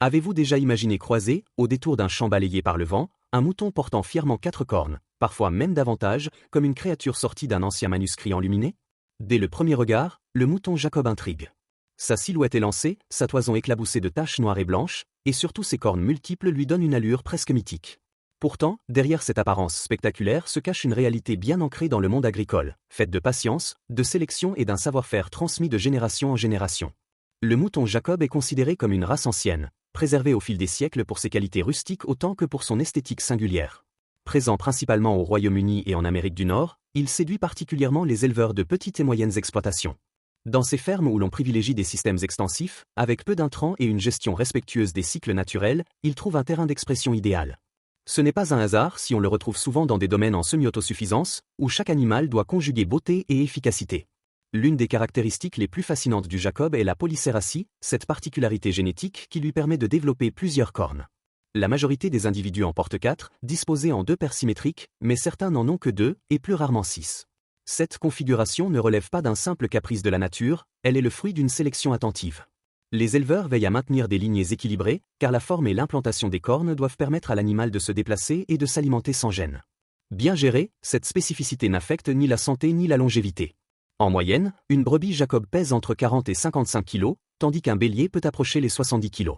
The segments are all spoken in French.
Avez-vous déjà imaginé croiser, au détour d'un champ balayé par le vent, un mouton portant fièrement 4 cornes, parfois même davantage, comme une créature sortie d'un ancien manuscrit enluminé? Dès le premier regard, le mouton Jacob intrigue. Sa silhouette élancée, sa toison éclaboussée de taches noires et blanches, et surtout ses cornes multiples lui donnent une allure presque mythique. Pourtant, derrière cette apparence spectaculaire se cache une réalité bien ancrée dans le monde agricole, faite de patience, de sélection et d'un savoir-faire transmis de génération en génération. Le mouton Jacob est considéré comme une race ancienne, préservée au fil des siècles pour ses qualités rustiques autant que pour son esthétique singulière. Présent principalement au Royaume-Uni et en Amérique du Nord, il séduit particulièrement les éleveurs de petites et moyennes exploitations. Dans ces fermes où l'on privilégie des systèmes extensifs, avec peu d'intrants et une gestion respectueuse des cycles naturels, il trouve un terrain d'expression idéal. Ce n'est pas un hasard si on le retrouve souvent dans des domaines en semi-autosuffisance, où chaque animal doit conjuguer beauté et efficacité. L'une des caractéristiques les plus fascinantes du Jacob est la polycératie, cette particularité génétique qui lui permet de développer plusieurs cornes. La majorité des individus en portent 4, disposés en 2 paires symétriques, mais certains n'en ont que 2, et plus rarement 6. Cette configuration ne relève pas d'un simple caprice de la nature, elle est le fruit d'une sélection attentive. Les éleveurs veillent à maintenir des lignées équilibrées, car la forme et l'implantation des cornes doivent permettre à l'animal de se déplacer et de s'alimenter sans gêne. Bien gérée, cette spécificité n'affecte ni la santé ni la longévité. En moyenne, une brebis Jacob pèse entre 40 et 55 kg, tandis qu'un bélier peut approcher les 70 kg.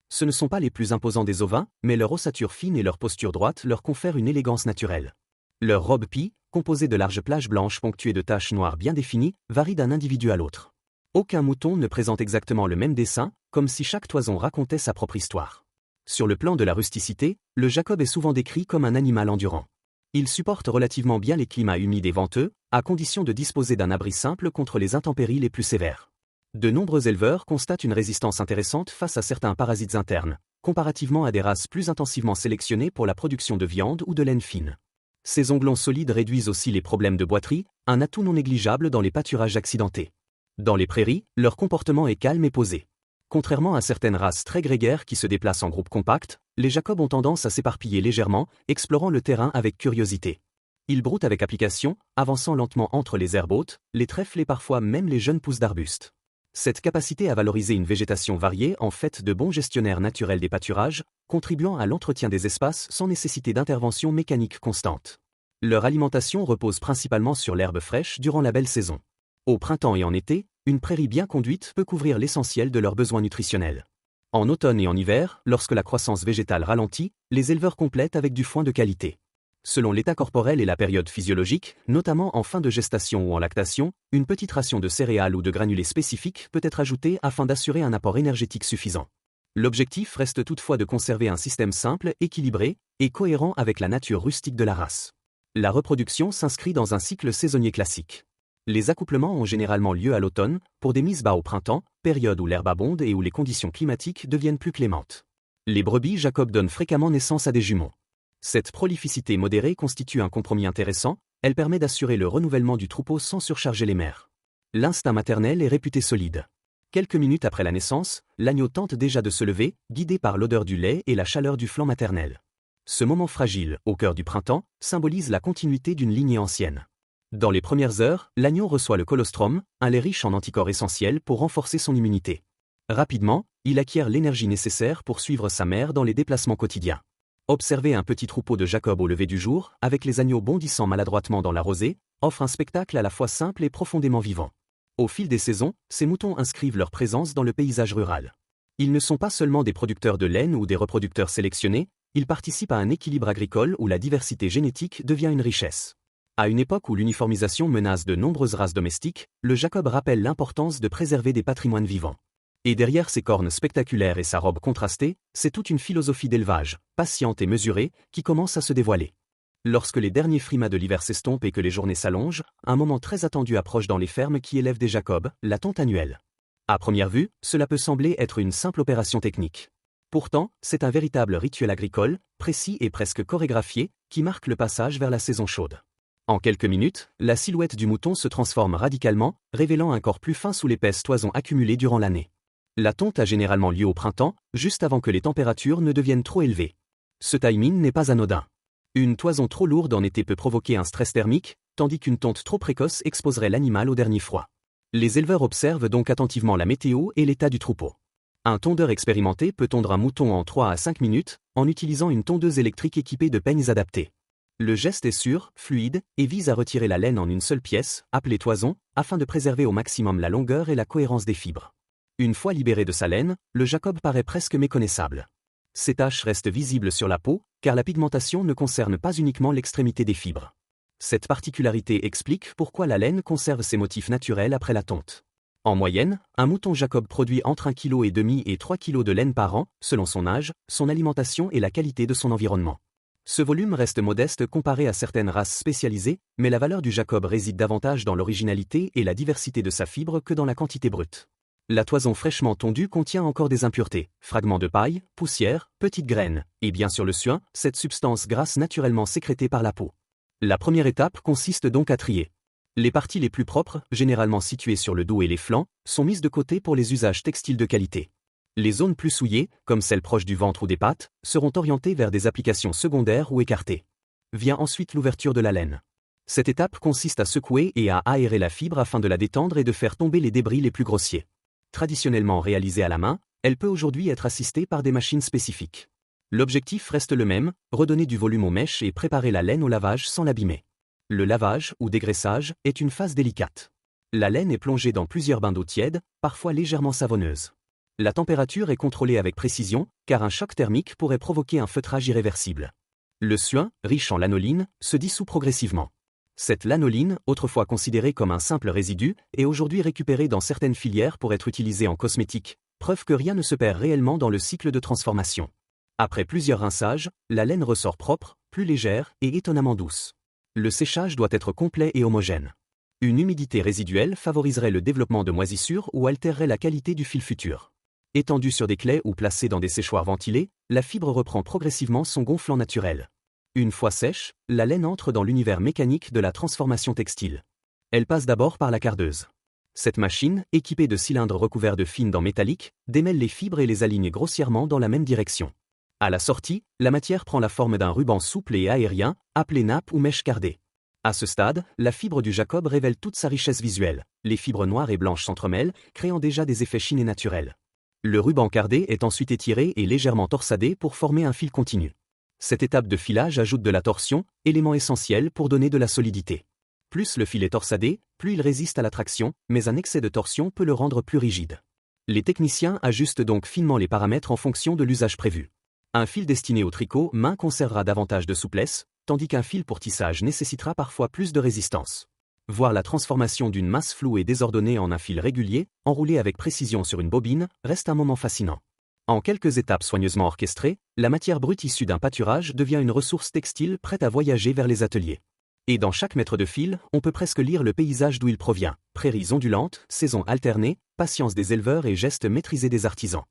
Ce ne sont pas les plus imposants des ovins, mais leur ossature fine et leur posture droite leur confèrent une élégance naturelle. Leur robe pie, composée de larges plages blanches ponctuées de taches noires bien définies, varie d'un individu à l'autre. Aucun mouton ne présente exactement le même dessin, comme si chaque toison racontait sa propre histoire. Sur le plan de la rusticité, le Jacob est souvent décrit comme un animal endurant. Il supporte relativement bien les climats humides et venteux, à condition de disposer d'un abri simple contre les intempéries les plus sévères. De nombreux éleveurs constatent une résistance intéressante face à certains parasites internes, comparativement à des races plus intensivement sélectionnées pour la production de viande ou de laine fine. Ces onglons solides réduisent aussi les problèmes de boiterie, un atout non négligeable dans les pâturages accidentés. Dans les prairies, leur comportement est calme et posé. Contrairement à certaines races très grégaires qui se déplacent en groupes compacts, les Jacobs ont tendance à s'éparpiller légèrement, explorant le terrain avec curiosité. Ils broutent avec application, avançant lentement entre les herbes hautes, les trèfles et parfois même les jeunes pousses d'arbustes. Cette capacité à valoriser une végétation variée en fait de bons gestionnaires naturels des pâturages, contribuant à l'entretien des espaces sans nécessité d'intervention mécanique constante. Leur alimentation repose principalement sur l'herbe fraîche durant la belle saison. Au printemps et en été, une prairie bien conduite peut couvrir l'essentiel de leurs besoins nutritionnels. En automne et en hiver, lorsque la croissance végétale ralentit, les éleveurs complètent avec du foin de qualité. Selon l'état corporel et la période physiologique, notamment en fin de gestation ou en lactation, une petite ration de céréales ou de granulés spécifiques peut être ajoutée afin d'assurer un apport énergétique suffisant. L'objectif reste toutefois de conserver un système simple, équilibré et cohérent avec la nature rustique de la race. La reproduction s'inscrit dans un cycle saisonnier classique. Les accouplements ont généralement lieu à l'automne, pour des mises bas au printemps, période où l'herbe abonde et où les conditions climatiques deviennent plus clémentes. Les brebis Jacob donnent fréquemment naissance à des jumeaux. Cette prolificité modérée constitue un compromis intéressant, elle permet d'assurer le renouvellement du troupeau sans surcharger les mères. L'instinct maternel est réputé solide. Quelques minutes après la naissance, l'agneau tente déjà de se lever, guidé par l'odeur du lait et la chaleur du flanc maternel. Ce moment fragile, au cœur du printemps, symbolise la continuité d'une lignée ancienne. Dans les premières heures, l'agneau reçoit le colostrum, un lait riche en anticorps essentiels pour renforcer son immunité. Rapidement, il acquiert l'énergie nécessaire pour suivre sa mère dans les déplacements quotidiens. Observer un petit troupeau de Jacob au lever du jour, avec les agneaux bondissant maladroitement dans la rosée, offre un spectacle à la fois simple et profondément vivant. Au fil des saisons, ces moutons inscrivent leur présence dans le paysage rural. Ils ne sont pas seulement des producteurs de laine ou des reproducteurs sélectionnés, ils participent à un équilibre agricole où la diversité génétique devient une richesse. À une époque où l'uniformisation menace de nombreuses races domestiques, le Jacob rappelle l'importance de préserver des patrimoines vivants. Et derrière ses cornes spectaculaires et sa robe contrastée, c'est toute une philosophie d'élevage, patiente et mesurée, qui commence à se dévoiler. Lorsque les derniers frimas de l'hiver s'estompent et que les journées s'allongent, un moment très attendu approche dans les fermes qui élèvent des Jacobs, la tonte annuelle. À première vue, cela peut sembler être une simple opération technique. Pourtant, c'est un véritable rituel agricole, précis et presque chorégraphié, qui marque le passage vers la saison chaude. En quelques minutes, la silhouette du mouton se transforme radicalement, révélant un corps plus fin sous l'épaisse toison accumulée durant l'année. La tonte a généralement lieu au printemps, juste avant que les températures ne deviennent trop élevées. Ce timing n'est pas anodin. Une toison trop lourde en été peut provoquer un stress thermique, tandis qu'une tonte trop précoce exposerait l'animal au dernier froid. Les éleveurs observent donc attentivement la météo et l'état du troupeau. Un tondeur expérimenté peut tondre un mouton en 3 à 5 minutes, en utilisant une tondeuse électrique équipée de peignes adaptés. Le geste est sûr, fluide, et vise à retirer la laine en une seule pièce, appelée toison, afin de préserver au maximum la longueur et la cohérence des fibres. Une fois libéré de sa laine, le Jacob paraît presque méconnaissable. Ces taches restent visibles sur la peau, car la pigmentation ne concerne pas uniquement l'extrémité des fibres. Cette particularité explique pourquoi la laine conserve ses motifs naturels après la tonte. En moyenne, un mouton Jacob produit entre 1,5 kg et 3 kg de laine par an, selon son âge, son alimentation et la qualité de son environnement. Ce volume reste modeste comparé à certaines races spécialisées, mais la valeur du Jacob réside davantage dans l'originalité et la diversité de sa fibre que dans la quantité brute. La toison fraîchement tondue contient encore des impuretés, fragments de paille, poussière, petites graines, et bien sûr le suint, cette substance grasse naturellement sécrétée par la peau. La première étape consiste donc à trier. Les parties les plus propres, généralement situées sur le dos et les flancs, sont mises de côté pour les usages textiles de qualité. Les zones plus souillées, comme celles proches du ventre ou des pattes, seront orientées vers des applications secondaires ou écartées. Vient ensuite l'ouverture de la laine. Cette étape consiste à secouer et à aérer la fibre afin de la détendre et de faire tomber les débris les plus grossiers. Traditionnellement réalisée à la main, elle peut aujourd'hui être assistée par des machines spécifiques. L'objectif reste le même, redonner du volume aux mèches et préparer la laine au lavage sans l'abîmer. Le lavage, ou dégraissage, est une phase délicate. La laine est plongée dans plusieurs bains d'eau tiède, parfois légèrement savonneuse. La température est contrôlée avec précision, car un choc thermique pourrait provoquer un feutrage irréversible. Le suint, riche en lanoline, se dissout progressivement. Cette lanoline, autrefois considérée comme un simple résidu, est aujourd'hui récupérée dans certaines filières pour être utilisée en cosmétique, preuve que rien ne se perd réellement dans le cycle de transformation. Après plusieurs rinçages, la laine ressort propre, plus légère et étonnamment douce. Le séchage doit être complet et homogène. Une humidité résiduelle favoriserait le développement de moisissures ou altérerait la qualité du fil futur. Étendue sur des claies ou placée dans des séchoirs ventilés, la fibre reprend progressivement son gonflant naturel. Une fois sèche, la laine entre dans l'univers mécanique de la transformation textile. Elle passe d'abord par la cardeuse. Cette machine, équipée de cylindres recouverts de fines dents métalliques, démêle les fibres et les aligne grossièrement dans la même direction. À la sortie, la matière prend la forme d'un ruban souple et aérien, appelé nappe ou mèche cardée. À ce stade, la fibre du Jacob révèle toute sa richesse visuelle. Les fibres noires et blanches s'entremêlent, créant déjà des effets chinés naturels. Le ruban cardé est ensuite étiré et légèrement torsadé pour former un fil continu. Cette étape de filage ajoute de la torsion, élément essentiel pour donner de la solidité. Plus le fil est torsadé, plus il résiste à la traction, mais un excès de torsion peut le rendre plus rigide. Les techniciens ajustent donc finement les paramètres en fonction de l'usage prévu. Un fil destiné au tricot main conservera davantage de souplesse, tandis qu'un fil pour tissage nécessitera parfois plus de résistance. Voir la transformation d'une masse floue et désordonnée en un fil régulier, enroulé avec précision sur une bobine, reste un moment fascinant. En quelques étapes soigneusement orchestrées, la matière brute issue d'un pâturage devient une ressource textile prête à voyager vers les ateliers. Et dans chaque mètre de fil, on peut presque lire le paysage d'où il provient. Prairies ondulantes, saisons alternées, patience des éleveurs et gestes maîtrisés des artisans.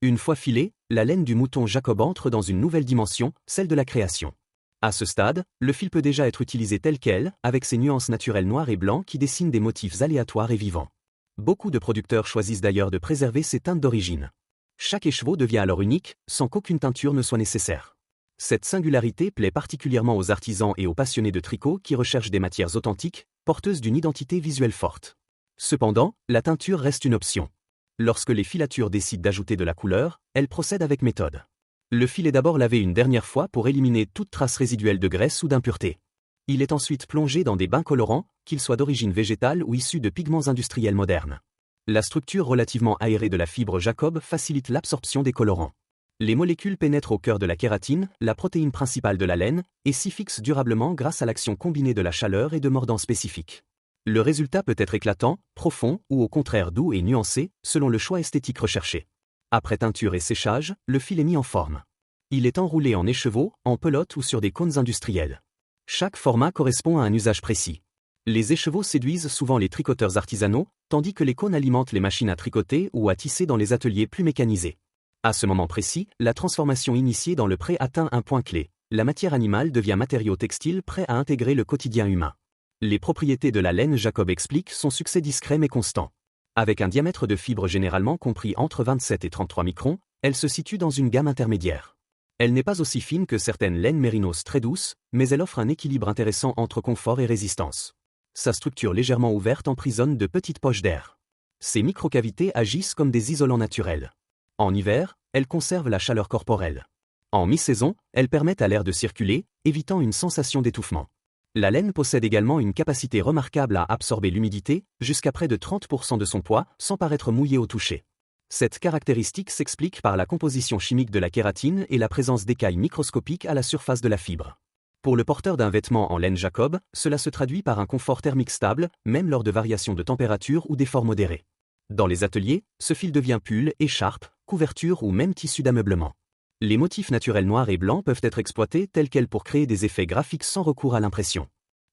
Une fois filée, la laine du mouton Jacob entre dans une nouvelle dimension, celle de la création. À ce stade, le fil peut déjà être utilisé tel quel, avec ses nuances naturelles noir et blanc qui dessinent des motifs aléatoires et vivants. Beaucoup de producteurs choisissent d'ailleurs de préserver ces teintes d'origine. Chaque écheveau devient alors unique, sans qu'aucune teinture ne soit nécessaire. Cette singularité plaît particulièrement aux artisans et aux passionnés de tricot qui recherchent des matières authentiques, porteuses d'une identité visuelle forte. Cependant, la teinture reste une option. Lorsque les filatures décident d'ajouter de la couleur, elles procèdent avec méthode. Le fil est d'abord lavé une dernière fois pour éliminer toute trace résiduelle de graisse ou d'impureté. Il est ensuite plongé dans des bains colorants, qu'ils soient d'origine végétale ou issus de pigments industriels modernes. La structure relativement aérée de la fibre Jacob facilite l'absorption des colorants. Les molécules pénètrent au cœur de la kératine, la protéine principale de la laine, et s'y fixent durablement grâce à l'action combinée de la chaleur et de mordants spécifiques. Le résultat peut être éclatant, profond ou au contraire doux et nuancé, selon le choix esthétique recherché. Après teinture et séchage, le fil est mis en forme. Il est enroulé en écheveau, en pelote ou sur des cônes industriels. Chaque format correspond à un usage précis. Les écheveaux séduisent souvent les tricoteurs artisanaux, tandis que les cônes alimentent les machines à tricoter ou à tisser dans les ateliers plus mécanisés. À ce moment précis, la transformation initiée dans le pré atteint un point clé. La matière animale devient matériau textile prêt à intégrer le quotidien humain. Les propriétés de la laine Jacob expliquent son succès discret mais constant. Avec un diamètre de fibre généralement compris entre 27 et 33 microns, elle se situe dans une gamme intermédiaire. Elle n'est pas aussi fine que certaines laines mérinos très douces, mais elle offre un équilibre intéressant entre confort et résistance. Sa structure légèrement ouverte emprisonne de petites poches d'air. Ces microcavités agissent comme des isolants naturels. En hiver, elles conservent la chaleur corporelle. En mi-saison, elles permettent à l'air de circuler, évitant une sensation d'étouffement. La laine possède également une capacité remarquable à absorber l'humidité, jusqu'à près de 30% de son poids, sans paraître mouillée au toucher. Cette caractéristique s'explique par la composition chimique de la kératine et la présence d'écailles microscopiques à la surface de la fibre. Pour le porteur d'un vêtement en laine Jacob, cela se traduit par un confort thermique stable, même lors de variations de température ou d'efforts modérés. Dans les ateliers, ce fil devient pull, écharpe, couverture ou même tissu d'ameublement. Les motifs naturels noirs et blancs peuvent être exploités tels quels pour créer des effets graphiques sans recours à l'impression.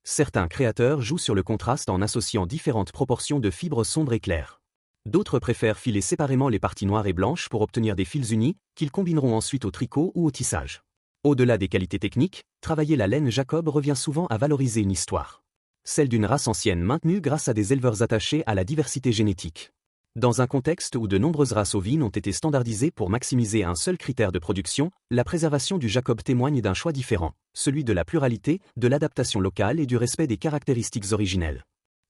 Certains créateurs jouent sur le contraste en associant différentes proportions de fibres sombres et claires. D'autres préfèrent filer séparément les parties noires et blanches pour obtenir des fils unis, qu'ils combineront ensuite au tricot ou au tissage. Au-delà des qualités techniques, travailler la laine Jacob revient souvent à valoriser une histoire. Celle d'une race ancienne maintenue grâce à des éleveurs attachés à la diversité génétique. Dans un contexte où de nombreuses races ovines ont été standardisées pour maximiser un seul critère de production, la préservation du Jacob témoigne d'un choix différent, celui de la pluralité, de l'adaptation locale et du respect des caractéristiques originelles.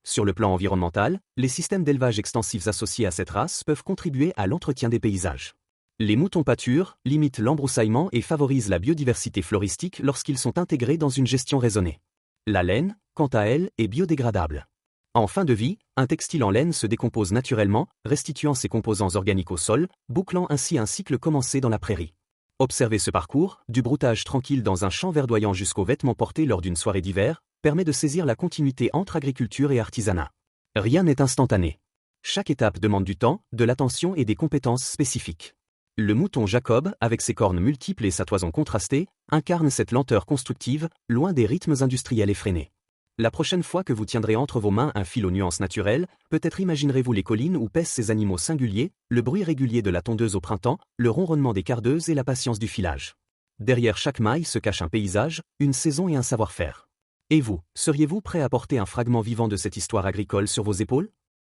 Sur le plan environnemental, les systèmes d'élevage extensifs associés à cette race peuvent contribuer à l'entretien des paysages. Les moutons pâturent, limitent l'embroussaillement et favorisent la biodiversité floristique lorsqu'ils sont intégrés dans une gestion raisonnée. La laine, quant à elle, est biodégradable. En fin de vie, un textile en laine se décompose naturellement, restituant ses composants organiques au sol, bouclant ainsi un cycle commencé dans la prairie. Observer ce parcours, du broutage tranquille dans un champ verdoyant jusqu'aux vêtements portés lors d'une soirée d'hiver, permet de saisir la continuité entre agriculture et artisanat. Rien n'est instantané. Chaque étape demande du temps, de l'attention et des compétences spécifiques. Le mouton Jacob, avec ses cornes multiples et sa toison contrastée, incarne cette lenteur constructive, loin des rythmes industriels effrénés. La prochaine fois que vous tiendrez entre vos mains un fil aux nuances naturelles, peut-être imaginerez-vous les collines où pèsent ces animaux singuliers, le bruit régulier de la tondeuse au printemps, le ronronnement des cardeuses et la patience du filage. Derrière chaque maille se cache un paysage, une saison et un savoir-faire. Et vous, seriez-vous prêt à porter un fragment vivant de cette histoire agricole sur vos épaules ?